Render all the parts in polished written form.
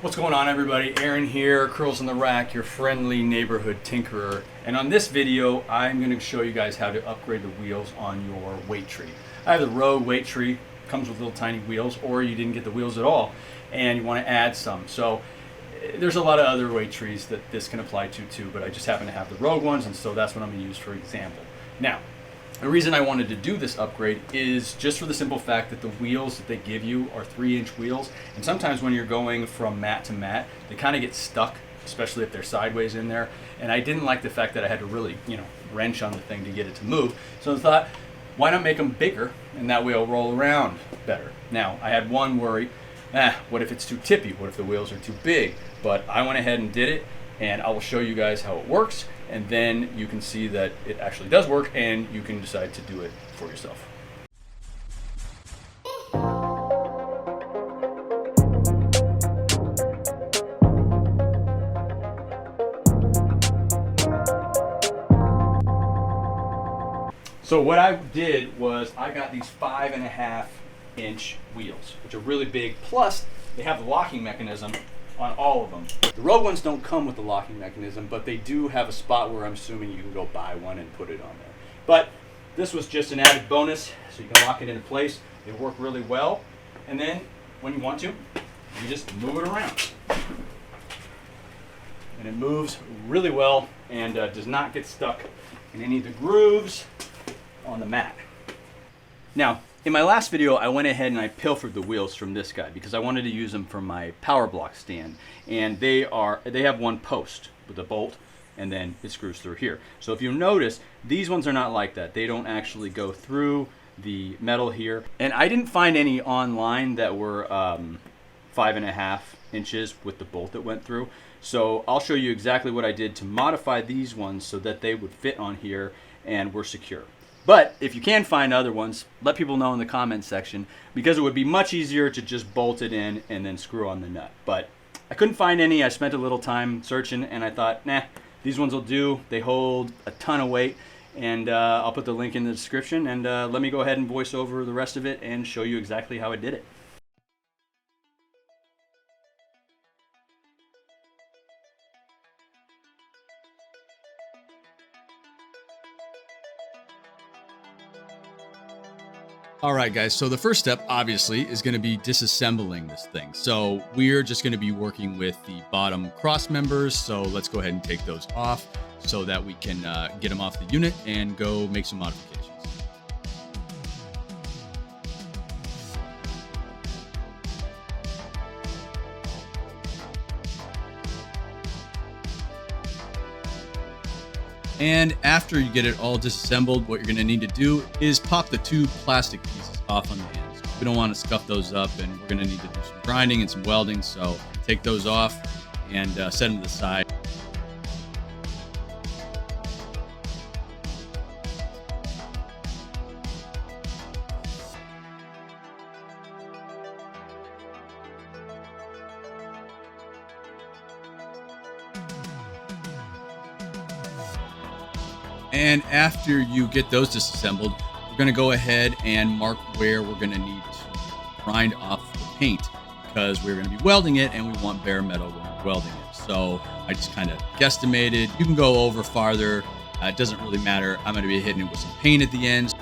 What's going on, everybody? Aaron here, Curls in the Rack, your friendly neighborhood tinkerer. And on this video, I'm going to show you guys how to upgrade the wheels on your weight tree. I have the Road weight tree, comes with little tiny wheels, or you didn't get the wheels at all and you want to add some. So there's a lot of other weight trees that this can apply to too, but I just happen to have the Road ones, and so that's what I'm going to use for example. Now, the reason I wanted to do this upgrade is just for the simple fact that the wheels that they give you are 3-inch wheels, and sometimes when you're going from mat to mat, they kind of get stuck, especially if they're sideways in there. And I didn't like the fact that I had to really, wrench on the thing to get it to move. So I thought, why not make them bigger, and that way it'll roll around better. Now, I had one worry, what if it's too tippy? What if the wheels are too big? But I went ahead and did it, and I will show you guys how it works, and then you can see that it actually does work, and you can decide to do it for yourself. So what I did was I got these 5.5-inch wheels, which are really big, plus they have the locking mechanism on all of them. The Road ones don't come with the locking mechanism, but they do have a spot where I'm assuming you can go buy one and put it on there. But this was just an added bonus, so you can lock it into place. They work really well, and then when you want to, you just move it around. And it moves really well and does not get stuck in any of the grooves on the mat. Now, in my last video, I went ahead and I pilfered the wheels from this guy because I wanted to use them for my power block stand, and they have one post with a bolt, and then it screws through here. So if you notice, these ones are not like that. They don't actually go through the metal here, and I didn't find any online that were 5.5 inches with the bolt that went through. So I'll show you exactly what I did to modify these ones so that they would fit on here and were secure. But if you can find other ones, let people know in the comments section, because it would be much easier to just bolt it in and then screw on the nut. But I couldn't find any. I spent a little time searching, and I thought, nah, these ones will do. They hold a ton of weight, and I'll put the link in the description, and let me go ahead and voice over the rest of it and show you exactly how I did it. All right, guys, so the first step, obviously, is going to be disassembling this thing. So we're just going to be working with the bottom cross members. So let's go ahead and take those off so that we can get them off the unit and go make some modifications. And after you get it all disassembled, what you're going to need to do is pop the two plastic pieces off on the ends. We don't want to scuff those up, and we're going to need to do some grinding and some welding. So take those off and set them to the side. And after you get those disassembled, we're going to go ahead and mark where we're going to need to grind off the paint, because we're going to be welding it and we want bare metal when we're welding it. So I just kind of guesstimated. You can go over farther. It doesn't really matter. I'm going to be hitting it with some paint at the end.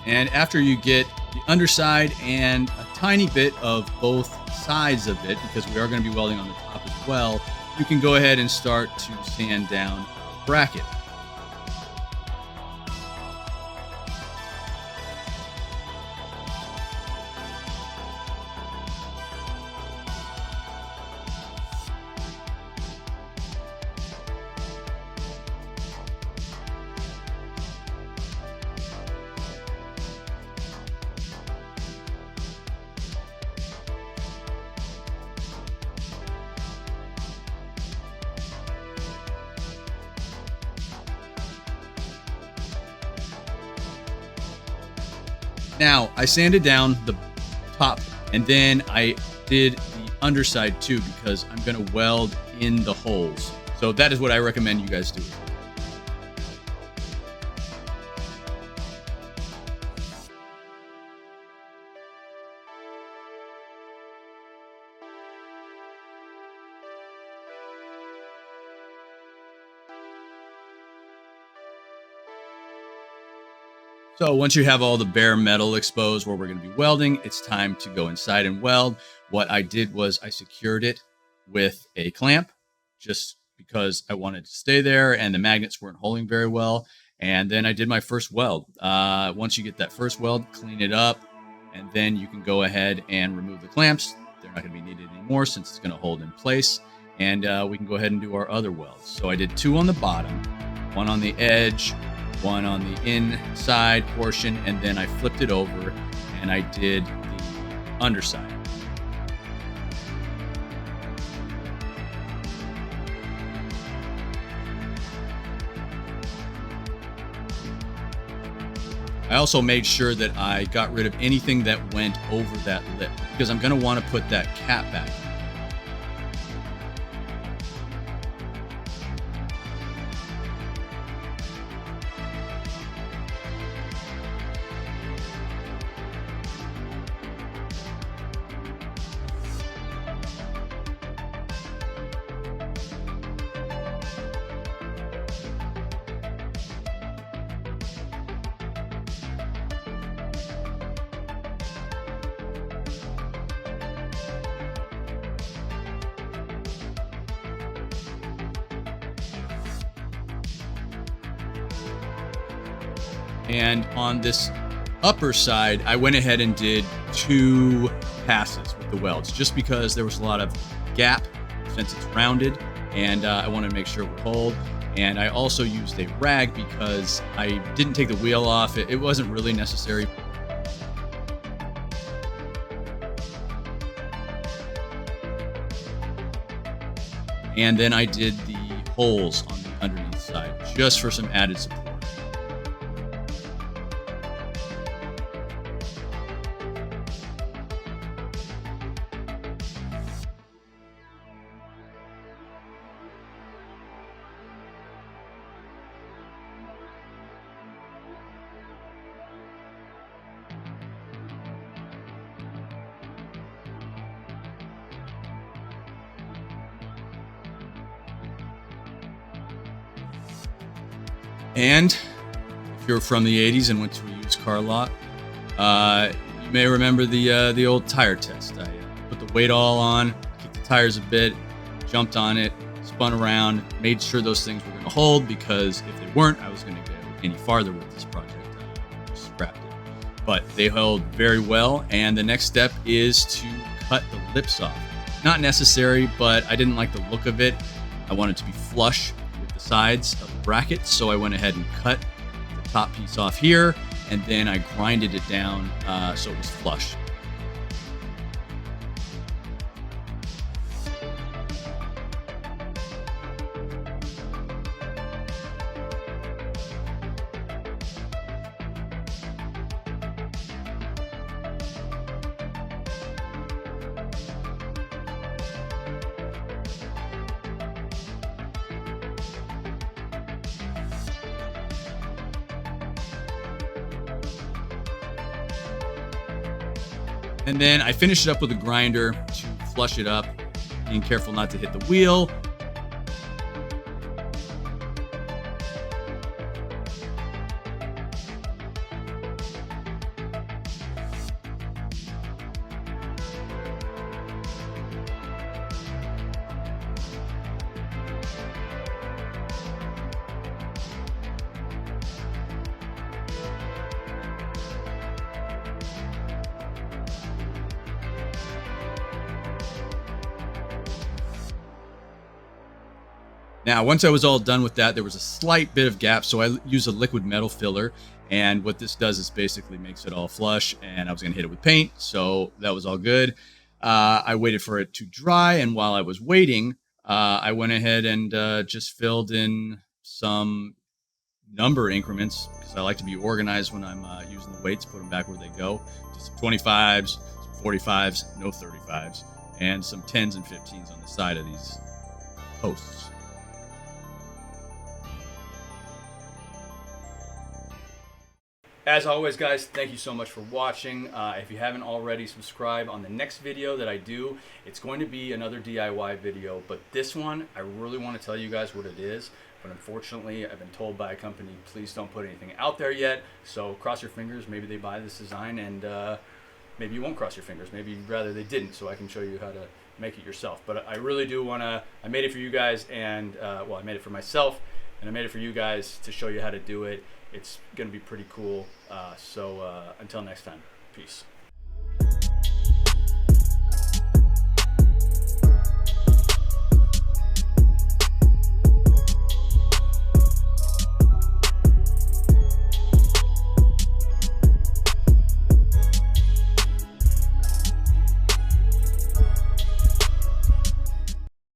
And after you get the underside and a tiny bit of both sides of it, because we are going to be welding on the top as well, you can go ahead and start to sand down the bracket. Now, I sanded down the top, and then I did the underside too, because I'm going to weld in the holes. So that is what I recommend you guys do. So once you have all the bare metal exposed where we're going to be welding, it's time to go inside and weld. What I did was I secured it with a clamp just because I wanted to stay there and the magnets weren't holding very well. And then I did my first weld. Once you get that first weld, clean it up, and then you can go ahead and remove the clamps. They're not going to be needed anymore since it's going to hold in place. And we can go ahead and do our other welds. So I did 2 on the bottom, 1 on the edge, 1 on the inside portion, and then I flipped it over and I did the underside. I also made sure that I got rid of anything that went over that lip because I'm going to want to put that cap back. And on this upper side, I went ahead and did 2 passes with the welds just because there was a lot of gap since it's rounded, and I wanted to make sure it would hold. And I also used a rag because I didn't take the wheel off. It wasn't really necessary. And then I did the holes on the underneath side just for some added support. And if you're from the 80s and went to a used car lot, you may remember the old tire test. I put the weight all on, kicked the tires a bit, jumped on it, spun around, made sure those things were going to hold, because if they weren't, I was going to go any farther with this project. I just scrapped it. But they held very well, and the next step is to cut the lips off. Not necessary, but I didn't like the look of it. I wanted to be flush with the sides of the bracket, so I went ahead and cut the top piece off here, and then I grinded it down so it was flush. And then I finished it up with a grinder to flush it up, being careful not to hit the wheel. Now, once I was all done with that, there was a slight bit of gap, so I used a liquid metal filler. And what this does is basically makes it all flush, and I was going to hit it with paint, so that was all good. I waited for it to dry, and while I was waiting, I went ahead and just filled in some number increments because I like to be organized when I'm using the weights, put them back where they go. Just some 25s, some 45s, no 35s, and some 10s and 15s on the side of these posts. As always, guys, thank you so much for watching. If you haven't already, subscribe on the next video that I do. It's going to be another DIY video, but this one, I really want to tell you guys what it is. But unfortunately, I've been told by a company, please don't put anything out there yet. So cross your fingers. Maybe they buy this design, and maybe you won't cross your fingers. Maybe you'd rather they didn't, so I can show you how to make it yourself. But I really do want to, I made it for you guys, and well, I made it for myself, and I made it for you guys to show you how to do it. It's going to be pretty cool. So until next time, peace.